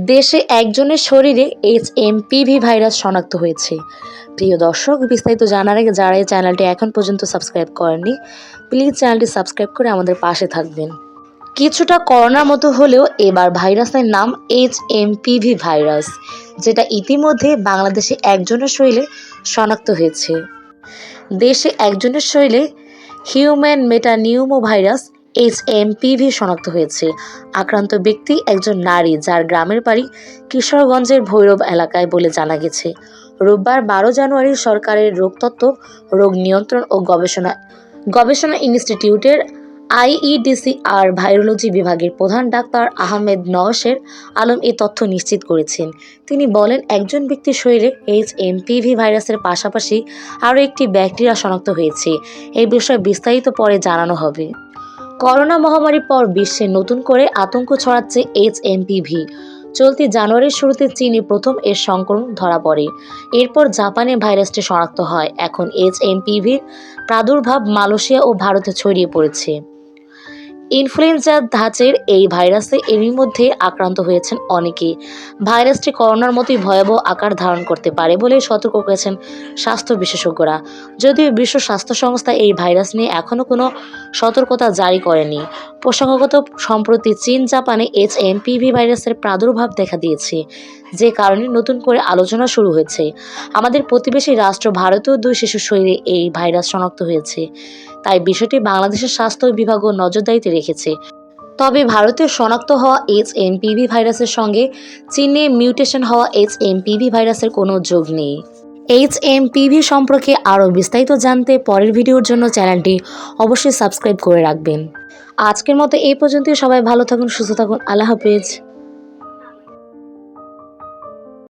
দেশে একজনের শরীরে এইচএমপিভি ভাইরাস শনাক্ত হয়েছে। প্রিয় দর্শক, বিস্তারিত জানার আগে যারা এই চ্যানেলটি এখন পর্যন্ত সাবস্ক্রাইব করেননি, প্লিজ চ্যানেলটি সাবস্ক্রাইব করে আমাদের পাশে থাকবেন। কিছুটা করোনার মতো হলেও এবার ভাইরাসের নাম এইচএমপিভি ভাইরাস, যেটা ইতিমধ্যে বাংলাদেশে একজনের শরীরে শনাক্ত হয়েছে। দেশে একজনের শরীরে হিউম্যান মেটানিউমো ভাইরাস এইচএমপিভি শনাক্ত হয়েছে। আক্রান্ত ব্যক্তি একজন নারী, যার গ্রামের বাড়ি কিশোরগঞ্জের ভৈরব এলাকায় বলে জানা গেছে। রোববার 12 জানুয়ারি সরকারের রোগতত্ত্ব, রোগ নিয়ন্ত্রণ ও গবেষণা ইনস্টিটিউটের আইইডিসিআর ভাইরোলজি বিভাগের প্রধান ডাক্তার আহমেদ নওশের আলম এই তথ্য নিশ্চিত করেছেন। তিনি বলেন, একজন ব্যক্তির শরীরে এইচএমপিভি ভাইরাসের পাশাপাশি আরও একটি ব্যাকটেরিয়া শনাক্ত হয়েছে। এই বিষয়ে বিস্তারিত পরে জানানো হবে। করোনা মহামারীর পর বিশ্বে নতুন করে আতঙ্ক ছড়াচ্ছে এইচএমপিভি। চলতি জানুয়ারির শুরুতে চীনে প্রথম এর সংক্রমণ ধরা পড়ে। এরপর জাপানে ভাইরাসটি শনাক্ত হয়। এখন এইচএমপিভির প্রাদুর্ভাব মালয়েশিয়া ও ভারতে ছড়িয়ে পড়েছে। ইনফ্লুয়েঞ্জা ধাঁচের এই ভাইরাসে এরই মধ্যে আক্রান্ত হয়েছেন অনেকে। ভাইরাসটি করোনার মতোই ভয়াবহ আকার ধারণ করতে পারে বলে সতর্ক করেছেন স্বাস্থ্য বিশেষজ্ঞরা। যদিও বিশ্ব স্বাস্থ্য সংস্থা এই ভাইরাস নিয়ে এখনও কোনো সতর্কতা জারি করেনি। প্রসঙ্গত, সম্প্রতি চীন, জাপানে এইচএমপিভি ভাইরাসের প্রাদুর্ভাব দেখা দিয়েছে, যে কারণে নতুন করে আলোচনা শুরু হয়েছে। আমাদের প্রতিবেশী রাষ্ট্র ভারতেও 2 শিশুর শরীরে এই ভাইরাস শনাক্ত হয়েছে। তাই বিষয়টি বাংলাদেশের স্বাস্থ্য বিভাগও নজরদারিতে রেখেছে। তবে ভারতে শনাক্ত হওয়া এইচএমপিভি ভাইরাসের সঙ্গে চীনে মিউটেশন হওয়া এইচএমপিভি ভাইরাসের কোনো যোগ নেই। এইচএমপিভি সম্পর্কে আরও বিস্তারিত জানতে পরের ভিডিওর জন্য চ্যানেলটি অবশ্যই সাবস্ক্রাইব করে রাখবেন। আজকের মতো এই পর্যন্তই। সবাই ভালো থাকুন, সুস্থ থাকুন। আল্লাহ হাফেজ।